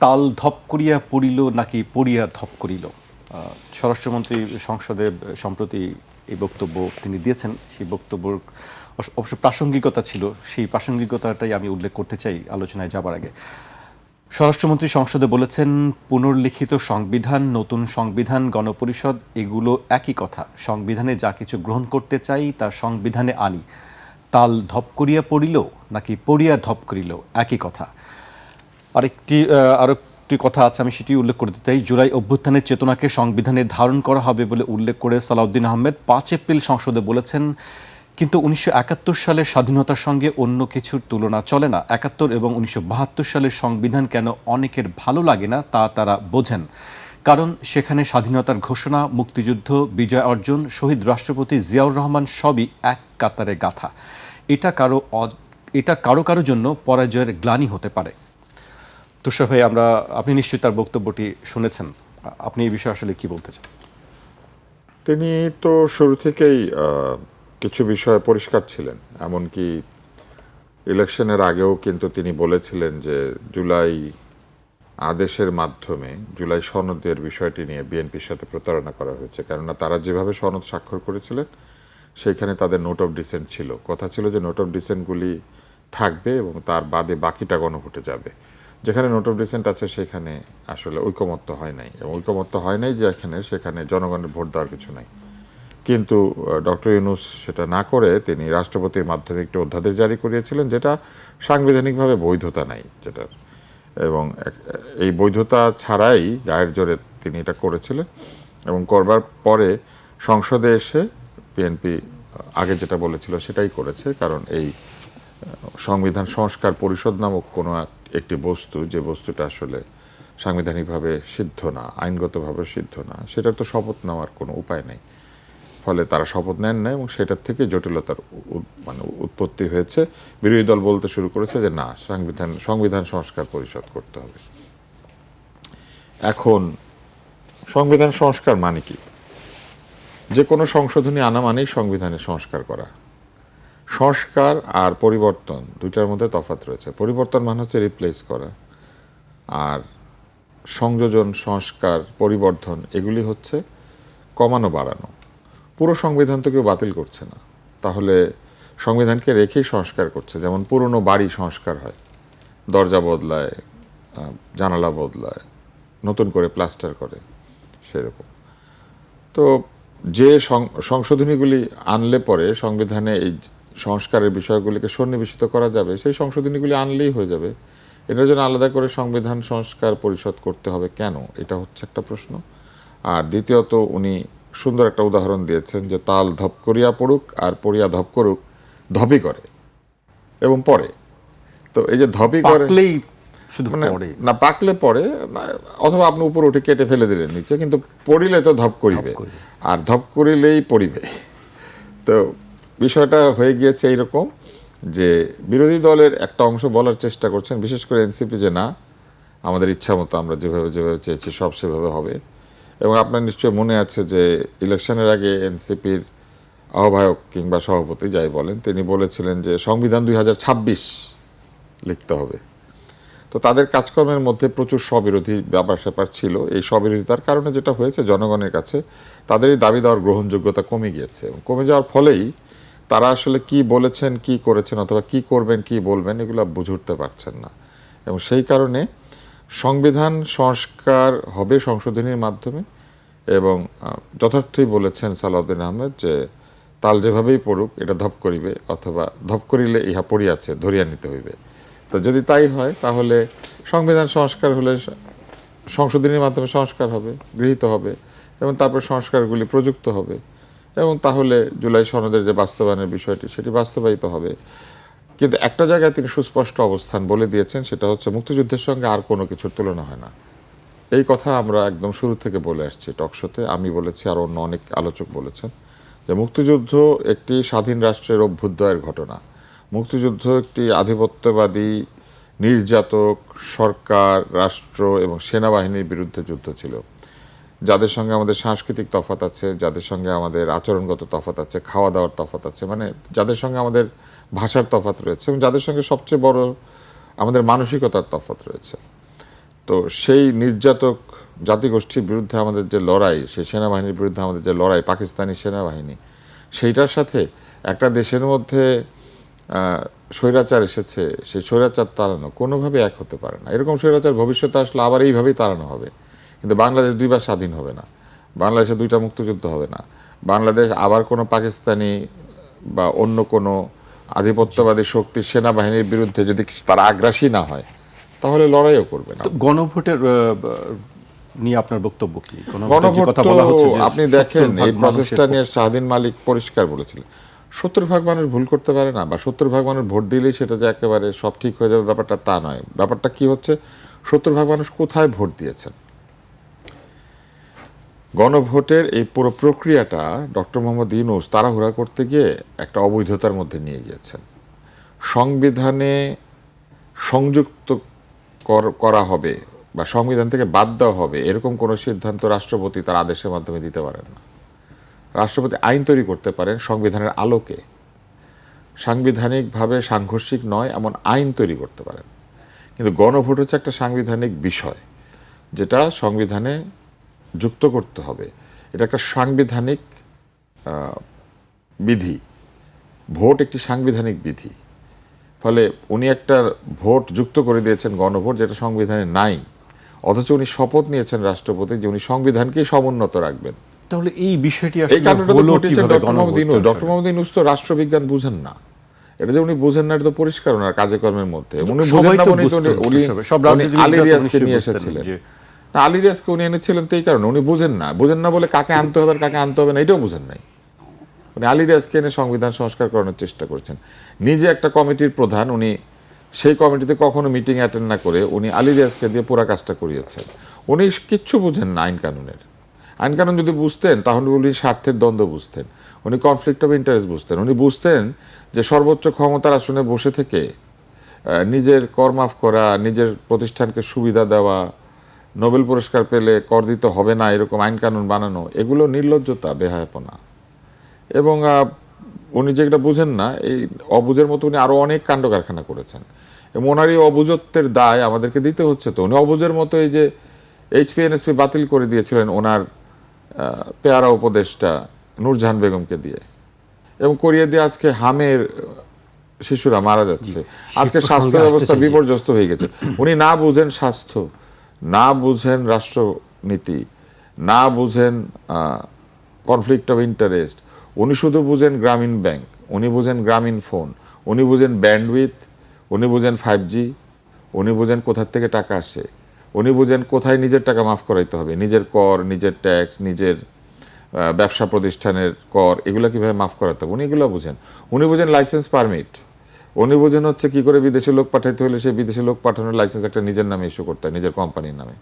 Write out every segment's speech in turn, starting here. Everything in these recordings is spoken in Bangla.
তাল ধপ করিয়া পড়িল নাকি পড়িয়া ধপ করিল? স্বরাষ্ট্রমন্ত্রী সংসদে সম্প্রতি এই বক্তব্য তিনি দিয়েছেন। সেই বক্তব্যের অবশ্য প্রাসঙ্গিকতা ছিল, সেই প্রাসঙ্গিকতাটাই আমি উল্লেখ করতে চাই আলোচনায় যাবার আগে। স্বরাষ্ট্রমন্ত্রী সংসদে বলেছেন, পুনর্লিখিত সংবিধান, নতুন সংবিধান, গণপরিষদ এগুলো একই কথা। সংবিধানে যা কিছু গ্রহণ করতে চাই তা সংবিধানে আনি। তাল ধপ করিয়া পড়িল নাকি পড়িয়া ধপ করিল একই কথা। আরেকটি কথা আছে, আমি সেটি উল্লেখ করতে চাই। জুলাই অভ্যুত্থানের চেতনাকে সংবিধানে ধারণ করা হবে বলে উল্লেখ করে সালাউদ্দিন আহমেদ 5 এপ্রিল সংসদে বলেছেন, কিন্তু 1971 সালের স্বাধীনতার সঙ্গে অন্য কিছুর তুলনা চলে না। 71 এবং 1972 সালের সংবিধান কেন অনেকের ভালো লাগে না তা তারা বোঝেন। কারণ সেখানে স্বাধীনতার ঘোষণা, মুক্তিযুদ্ধ, বিজয় অর্জন, শহীদ রাষ্ট্রপতি জিয়াউর রহমান সবই এক কাতারে গাথা। এটা কারো কারো জন্য পরাজয়ের গ্লানি হতে পারে। তুষার ভাই, আপনি নিশ্চয়ই তার বক্তব্যটি শুনেছেন। আপনি এই বিষয়ে আসলে কি বলতে চান? তিনি তো শুরু থেকেই কিছু বিষয়ে পরিষ্কার ছিলেন। এমনকি ইলেকশনের আগেও কিন্তু তিনি বলেছিলেন যে জুলাই আদেশের মাধ্যমে জুলাই সনদের বিষয়টি নিয়ে বিএনপির সাথে প্রতারণা করা হয়েছে। কেননা তারা যেভাবে সনদ স্বাক্ষর করেছিলেন সেইখানে তাদের নোট অফ ডিসেন্ট ছিল। কথা ছিল যে নোট অফ ডিসেন্টগুলি থাকবে এবং তার বাদে বাকিটা গণভোটে যাবে। যেখানে নোট অফ ডিসেন্ট আছে সেখানে আসলে ঐকমত্য হয় নাই, এবং ঐকমত্য হয় নাই সেখানে জনগণের ভোট দেওয়ার কিছু নাই। কিন্তু ডক্টর ইউনূস সেটা না করে তিনি রাষ্ট্রপতির মাধ্যমে একটি অধ্যাদেশ জারি করিয়েছিলেন, যেটা সাংবিধানিকভাবে বৈধতা নাই, যেটা এবং এই বৈধতা ছাড়াই গায়ের জোরে তিনি এটা করেছিলেন। এবং করবার পরে সংসদে এসে বিএনপি আগে যেটা বলেছিল সেটাই করেছে। কারণ এই সংবিধান সংস্কার পরিষদ নামক কোনো একটি বস্তু, যে বস্তুটা আসলে সাংবিধানিকভাবে সিদ্ধ না, আইনগতভাবে সিদ্ধ না, সেটার তো শপথ নেওয়ার কোনো উপায় নেই। ফলে তারা শপথ নেন না এবং সেটার থেকে জটিলতার উৎপত্তি হয়েছে। বিরোধী দল বলতে শুরু করেছে যে না, সংবিধান সংস্কার পরিষদ করতে হবে। এখন সংবিধান সংস্কার মানে কি? যে কোনো সংশোধনী আনা মানেই সংবিধানের সংস্কার করা। সংস্কার আর পরিবর্তন দুইটার মধ্যে তফাৎ রয়েছে। পরিবর্তন মানে হচ্ছে রিপ্লেস করা, আর সংযোজন, সংস্কার, পরিবর্ধন এগুলি হচ্ছে কমানো, বাড়ানো। পুরো সংবিধান তো কেউ বাতিল করছে না, তাহলে সংবিধানকে রেখেই সংস্কার করছে। যেমন পুরনো বাড়ি সংস্কার হয়, দরজা বদলায়, জানালা বদলায়, নতুন করে প্লাস্টার করে, সেরকম। তো যে সংশোধনীগুলি আনলে পরে সংবিধানে এই সংস্কারের বিষয়গুলিকে সন্নিবেশিত করা যাবে, সেই সংশোধনীগুলি আনলেই হয়ে যাবে। এটার জন্য আলাদা করে সংবিধান সংস্কার পরিষদ করতে হবে কেন? এটা হচ্ছে একটা প্রশ্ন। আর দ্বিতীয়ত, উনি সুন্দর একটা উদাহরণ দিয়েছেন যে তাল ধপ করিয়া পড়ুক আর পড়িয়া ধপ করুক, ধপই করে এবং পড়ে। তো এই যে ধপই করে মানে না পাকলে পড়ে, অথবা আপনি উপরে উঠে কেটে ফেলে দিলেন নিচে, কিন্তু পড়িলে তো ধপ করিবে, আর ধপ করিলেই পড়িবে। তো বিষয়টা হয়ে গিয়েছে এইরকম যে বিরোধী দলের একটা অংশ বলার চেষ্টা করছেন, বিশেষ করে এনসিপি, যে না, আমাদের ইচ্ছা মতো আমরা যেভাবে চেয়েছি সব সেভাবে হবে। এবং আপনার নিশ্চয়ই মনে আছে যে ইলেকশনের আগে এনসিপির আহ্বায়ক কিংবা সভাপতি যাই বলেন, তিনি বলেছিলেন যে সংবিধান 2026 লিখতে হবে। তো তাদের কাজকর্মের মধ্যে প্রচুর স্ববিরোধী ব্যাপার স্যাপার ছিল। এই স্ববিরোধিতার কারণে যেটা হয়েছে, জনগণের কাছে তাদের এই দাবি দেওয়ার গ্রহণযোগ্যতা কমে গিয়েছে। এবং কমে যাওয়ার ফলেই তারা আসলে কি বলেছেন, কি করেছেন, অথবা কি করবেন, কি বলবেন, এগুলো বুঝে উঠতে পারছেন না। এবং সেই কারণে সংবিধান সংস্কার হবে সংশোধনীর মাধ্যমে। এবং যথার্থই বলেছেন সালাউদ্দিন আহমেদ যে তাল যেভাবেই পড়ুক, এটা ধপ করিবে, অথবা ধপ করিলে ইহা পড়িয়াছে ধরিয়া নিতে হইবে। তো যদি তাই হয়, তাহলে সংবিধান সংস্কার হলে সংশোধনীর মাধ্যমে সংস্কার হবে, গৃহীত হবে, এবং তারপর সংস্কারগুলি প্রযুক্ত হবে, এবং তাহলে জুলাই সনদের যে বাস্তবায়নের বিষয়টি, সেটি বাস্তবায়িত হবে। কিন্তু একটা জায়গায় তিনি সুস্পষ্ট অবস্থান বলে দিয়েছেন, সেটা হচ্ছে মুক্তিযুদ্ধের সঙ্গে আর কোনো কিছুর তুলনা হয় না। এই কথা আমরা একদম শুরু থেকে বলে আসছি টকশোতে, আমি বলেছি, আর অন্য অনেক আলোচক বলেছেন, যে মুক্তিযুদ্ধ একটি স্বাধীন রাষ্ট্রের অভ্যুদয়ের ঘটনা। মুক্তিযুদ্ধ একটি আধিপত্যবাদী নির্যাতক সরকার, রাষ্ট্র এবং সেনাবাহিনীর বিরুদ্ধে যুদ্ধ ছিল, যাদের সঙ্গে আমাদের সাংস্কৃতিক তফাৎ আছে, যাদের সঙ্গে আমাদের আচরণগত তফাৎ আছে, খাওয়া দাওয়ার তফাৎ আছে, মানে যাদের সঙ্গে আমাদের ভাষার তফাৎ রয়েছে, এবং যাদের সঙ্গে সবচেয়ে বড় আমাদের মানসিকতার তফাৎ রয়েছে। তো তো সেই নির্যাতক জাতিগোষ্ঠীর বিরুদ্ধে আমাদের যে লড়াই, সেই সেনাবাহিনীর বিরুদ্ধে আমাদের যে লড়াই, পাকিস্তানি সেনাবাহিনী, সেইটার সাথে একটা দেশের মধ্যে স্বৈরাচার এসেছে, সেই স্বৈরাচার তাড়ানো কোনোভাবে এক হতে পারে না। এরকম স্বৈরাচার ভবিষ্যতে আসলে আবার এইভাবেই তাড়ানো হবে, কিন্তু বাংলাদেশ দুইবার স্বাধীন হবে না, বাংলাদেশে দুইটা মুক্তিযুদ্ধ হবে না, বাংলাদেশ আবার কোনো পাকিস্তানি বা অন্য কোনো আধিপত্যবাদী শক্তির সেনাবাহিনীর বিরুদ্ধে যদি তারা আগ্রাসী না হয়, তাহলে লড়াইও করবে না। তো গণভোটের নিয়ে আপনার বক্তব্য কি? গণভোট কথা তো বলা হচ্ছে যে আপনি দেখেন 70% এই প্রসেসটা নিয়ে শাহদিন মালিক পরিষ্কার বলেছিলেন, 70% মানুষ ভুল করতে পারে না, বা 70% মানুষ ভোট দিলেই সেটা যে একেবারে সব ঠিক হয়ে যাবে ব্যাপারটা তা নয়। ব্যাপারটা কি হচ্ছে, 70% মানুষ কোথায় ভোট দিয়েছেন। গণভোটের এই পুরো প্রক্রিয়াটা ডক্টর মোহাম্মদ ইউনূস তাড়াহুড়া করতে গিয়ে একটা অবৈধতার মধ্যে নিয়ে গিয়েছেন। সংবিধানে সংযুক্ত করা হবে বা সংবিধান থেকে বাদ দেওয়া হবে এরকম কোনো সিদ্ধান্ত রাষ্ট্রপতি তার আদেশের মাধ্যমে দিতে পারেন না। রাষ্ট্রপতি আইন তৈরি করতে পারেন সংবিধানের আলোকে, সাংবিধানিকভাবে সাংঘর্ষিক নয় এমন আইন তৈরি করতে পারেন। কিন্তু গণভোট হচ্ছে একটা সাংবিধানিক বিষয়, যেটা সংবিধানে যুক্ত করতে হবে। এটা একটা সাংবিধানিক বিধি, ভোট একটি সাংবিধানিক বিধি। ফলে উনি একটা ভোট যুক্ত করে দিয়েছেন, গণভোট, যেটা সংবিধানে নাই, অথচ উনি শপথ নিয়েছেন রাষ্ট্রপতি যে উনি সংবিধানকেই সমুন্নত রাখবেন। তাহলে এই বিষয়টি এই আসলে কারণটা তো হলো ঘটেছে কিভাবে? ডক্টর মোহাম্মদ ইউনূস। ডক্টর মোহাম্মদ ইউনূস তো রাষ্ট্রবিজ্ঞান বুঝেন না, এটা যে উনি বুঝেন না এটা তো পরিষ্কার ওনার কাজকর্মের মধ্যে। উনি বুঝেন না বলেই তো উনি আলী রিয়াজকে নিয়ে এসেছিলেন। আলী রিয়াজকে উনি এনেছিলেন তো এই কারণে, উনি বুঝেন না বলে কাকে আনতে হবে আর কাকে আনতে হবে না এটাও বুঝেন নাই। উনি আলী রিয়াজকে এনে সংবিধান সংস্কার করানোর চেষ্টা করেছেন। নিজে একটা কমিটির প্রধান, উনি সেই কমিটিতে কখনো মিটিং অ্যাটেন্ড না করে উনি আলী রিয়াজকে দিয়ে পুরা কাজটা করিয়েছেন। উনি কিচ্ছু বুঝেন না আইন কানুনের। আইন কানুন যদি বুঝতেন তাহলে উনি স্বার্থের দ্বন্দ্ব বুঝতেন, উনি কনফ্লিক্ট অফ ইন্টারেস্ট বুঝতেন, উনি বুঝতেন যে সর্বোচ্চ ক্ষমতার আসনে বসে থেকে নিজের কর মাফ করা, নিজের প্রতিষ্ঠানকে সুবিধা দেওয়া, নোবেল পুরস্কার পেলে কর দিতে হবে না এরকম আইন কানুন বানানো, এগুলো নির্লজ্জতা, বেহায়াপনা। এবং উনি যেটা বুঝেন না, এই অবুঝের মতো উনি আরও অনেক কাণ্ড কারখানা করেছেন, এবং ওনার এই অবুঝত্বের দায় আমাদেরকে দিতে হচ্ছে। তো উনি অবুঝের মতো এই যে এইচপিএনএসপি বাতিল করে দিয়েছিলেন ওনার পেয়ারা উপদেষ্টা নূরজাহান বেগমকে দিয়ে, এবং করিয়ে দিয়ে আজকে হামের শিশুরা মারা যাচ্ছে, আজকে স্বাস্থ্য ব্যবস্থা বিপর্যস্ত হয়ে গেছে। উনি না বুঝেন স্বাস্থ্য, না বুঝেন রাষ্ট্রনীতি, না বুঝেন কনফ্লিক্ট অফ ইন্টারেস্ট, উনি শুধু বুঝেন গ্রামীণ ব্যাংক, উনি বুঝেন গ্রামীণ ফোন, উনি বুঝেন ব্যান্ডউইথ, উনি বুঝেন 5G, উনি বুঝেন কোথার থেকে টাকা আসে, উনি বুঝেন কোথায় নিজের টাকা মাফ করাইতে হবে, নিজের কর, নিজের ট্যাক্স, নিজের ব্যবসা প্রতিষ্ঠানের কর, এগুলো কীভাবে মাফ করাতে হবে উনি এগুলো বুঝেন। উনি বুঝেন লাইসেন্স পারমিট, উনি বুঝেন হচ্ছে কী করে বিদেশে লোক পাঠাইতে হলে সেই বিদেশে লোক পাঠানোর লাইসেন্স একটা নিজের নামে ইস্যু করতে হয়, নিজের কোম্পানির নামে।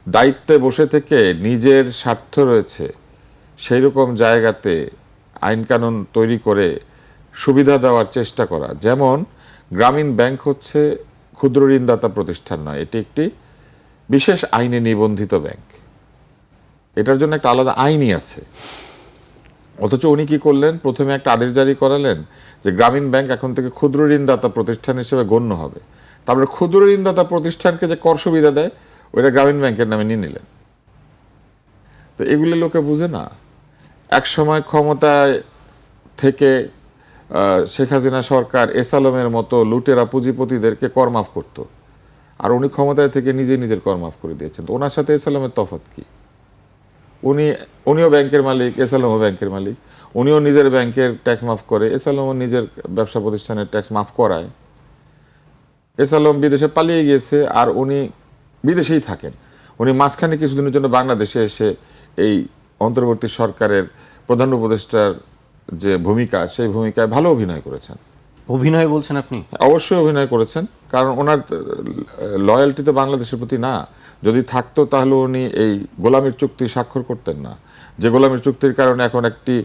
দায়িত্বে বসে থেকে নিজের স্বার্থ রয়েছে সেই রকম জায়গাতে আইন কানুন তৈরি করে সুবিধা দেওয়ার চেষ্টা করা। যেমন গ্রামীণ ব্যাংক হচ্ছে ক্ষুদ্র ঋণদাতা প্রতিষ্ঠান নয়, এটি একটি বিশেষ আইনে নিবন্ধিত ব্যাংক, এটার জন্য একটা আলাদা আইনই আছে। অথচ উনি কি করলেন, প্রথমে একটা আদেশ জারি করালেন যে গ্রামীণ ব্যাংক এখন থেকে ক্ষুদ্র ঋণদাতা প্রতিষ্ঠান হিসেবে গণ্য হবে। তারপরে ক্ষুদ্র ঋণদাতা প্রতিষ্ঠানকে যে কর সুবিধা দেয় ওইটা গ্রামীণ ব্যাংকের নামে নিয়ে নিলেন। তো এগুলো লোকে বুঝে না। এক সময় ক্ষমতায় থেকে শেখ হাসিনা সরকার এসালমের মতো লুটেরা পুঁজিপতিদেরকে কর মাফ করত, আর উনি ক্ষমতায় থেকে নিজের কর মাফ করে দিয়েছেন। তো ওনার সাথে এসালমের তফাৎ কি? উনিও ব্যাংকের মালিক, এসালমও ব্যাংকের মালিক, উনিও নিজের ব্যাংকের ট্যাক্স মাফ করে, এসালমও নিজের ব্যবসা প্রতিষ্ঠানের ট্যাক্স মাফ করায়। এসালম বিদেশে পালিয়ে গিয়েছে আর উনি বিদেশেই থাকেন। উনি মাঝখানে কিছুদিনের জন্য বাংলাদেশে এসে এই অন্তর্বর্তী সরকারের প্রধান উপদেষ্টার যে ভূমিকা, সেই ভূমিকায় ভালো অভিনয় করেছেন। অভিনয় বলছেন আপনি? অবশ্যই অভিনয় করেছেন, কারণ ওনার লয়্যালটি তো বাংলাদেশের প্রতি না। যদি থাকতো তাহলে উনি এই গোলামির চুক্তি স্বাক্ষর করতেন না, যে গোলামির চুক্তির কারণে এখন একটি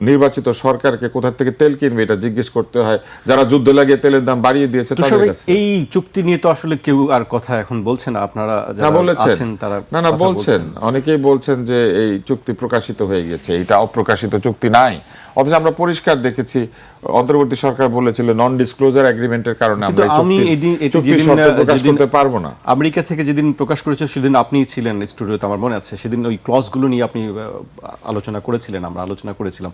নির্বাচিত সরকারকে কোথা থেকে তেল কিনবে এটা জিজ্ঞেস করতে হয়, যারা যুদ্ধ লাগিয়ে তেলের দাম বাড়িয়ে দিয়েছে তাদের তুষার ভাই, কাছে। এই চুক্তি নিয়ে তো আসলে কেউ আর কথা এখন বলছে না, আপনারা না যারা বলেছেন, আছেন তারা না কথা বলছেন, অনেকেই বলছেন যে এই চুক্তি প্রকাশিত হয়ে গেছে, এটা অপ্রকাশিত চুক্তি নাই। অথচ আমরা পরিষ্কার দেখেছি অন্তর্বর্তী সরকার বলেছিল নন ডিসক্লোজার এগ্রিমেন্টের কারণে আমরা কিন্তু আমি চুক্তির শর্ত প্রকাশ করতে পারবো না। আমেরিকা থেকে যেদিন প্রকাশ করেছে সেদিন আপনিই ছিলেন স্টুডিওতে, আমার মনে আছে, সেদিন ওই ক্লজগুলো নিয়ে আপনি আলোচনা করেছিলেন, আমরা আলোচনা করেছিলাম।